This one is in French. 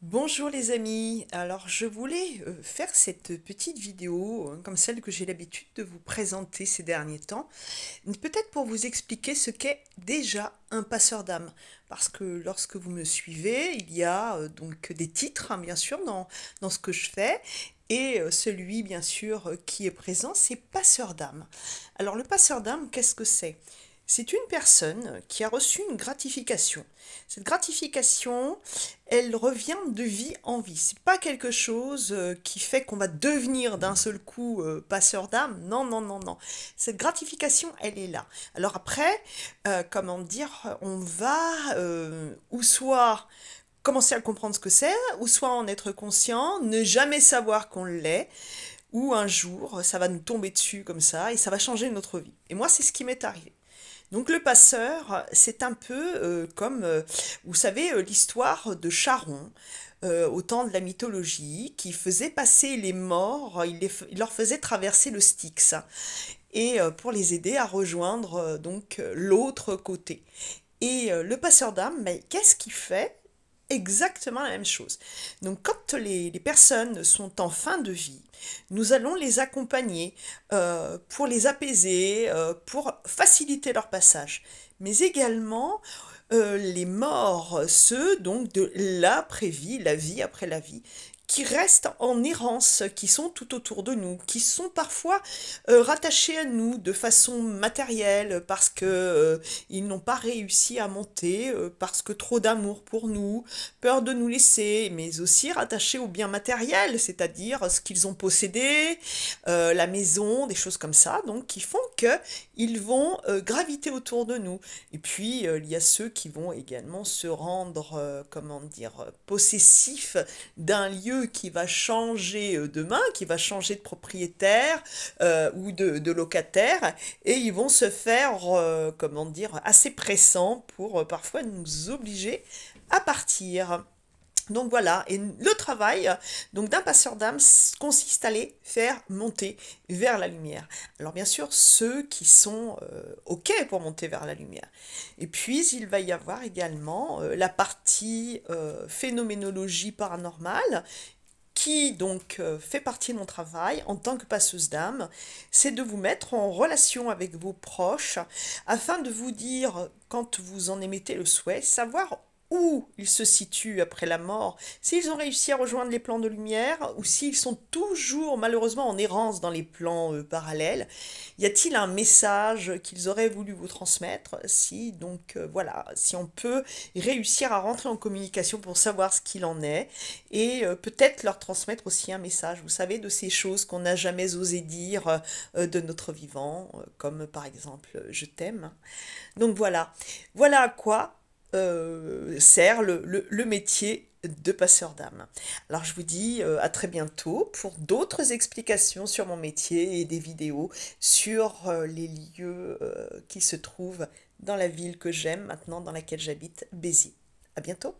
Bonjour les amis, alors je voulais faire cette petite vidéo comme celle que j'ai l'habitude de vous présenter ces derniers temps, peut-être pour vous expliquer ce qu'est déjà un passeur d'âme. Parce que lorsque vous me suivez, il y a donc des titres bien sûr dans ce que je fais, et celui bien sûr qui est présent, c'est passeur d'âme. Alors le passeur d'âme, qu'est-ce que c'est? C'est une personne qui a reçu une gratification. Cette gratification, elle revient de vie en vie. C'est pas quelque chose qui fait qu'on va devenir d'un seul coup passeur d'âme. Non, non, non, non. Cette gratification, elle est là. Alors après, comment dire, on va ou soit commencer à comprendre ce que c'est, ou soit en être conscient, ne jamais savoir qu'on l'est, ou un jour, ça va nous tomber dessus comme ça, et ça va changer notre vie. Et moi, c'est ce qui m'est arrivé. Donc le passeur, c'est un peu comme, vous savez, l'histoire de Charon, au temps de la mythologie, qui faisait passer les morts, il leur faisait traverser le Styx, et pour les aider à rejoindre donc l'autre côté. Et le passeur d'âme, mais qu'est-ce qu'il fait? Exactement la même chose. Donc quand les personnes sont en fin de vie, nous allons les accompagner pour les apaiser, pour faciliter leur passage. Mais également les morts, ceux donc de l'après-vie, la vie après la vie, qui restent en errance, qui sont tout autour de nous, qui sont parfois rattachés à nous de façon matérielle parce que ils n'ont pas réussi à monter, parce que trop d'amour pour nous, peur de nous laisser, mais aussi rattachés aux biens matériels, c'est-à-dire ce qu'ils ont possédé, la maison, des choses comme ça, donc qui font que ils vont graviter autour de nous. Et puis il y a ceux qui vont également se rendre, comment dire, possessifs d'un lieu qui va changer demain, qui va changer de propriétaire ou de locataire, et ils vont se faire, comment dire, assez pressants pour parfois nous obliger à partir. Donc voilà, et le travail donc d'un passeur d'âme consiste à les faire monter vers la lumière. Alors bien sûr, ceux qui sont OK pour monter vers la lumière. Et puis, il va y avoir également la partie phénoménologie paranormale qui donc fait partie de mon travail en tant que passeuse d'âme, c'est de vous mettre en relation avec vos proches afin de vous dire, quand vous en émettez le souhait, savoir où ils se situent après la mort, s'ils ont réussi à rejoindre les plans de lumière ou s'ils sont toujours malheureusement en errance dans les plans parallèles. Y a-t-il un message qu'ils auraient voulu vous transmettre? Si donc voilà, si on peut réussir à rentrer en communication pour savoir ce qu'il en est et peut-être leur transmettre aussi un message, vous savez, de ces choses qu'on n'a jamais osé dire de notre vivant, comme par exemple je t'aime. Donc voilà, voilà à quoi sert le métier de passeur d'âme. Alors je vous dis à très bientôt pour d'autres explications sur mon métier et des vidéos sur les lieux qui se trouvent dans la ville que j'aime maintenant, dans laquelle j'habite, Béziers. À bientôt.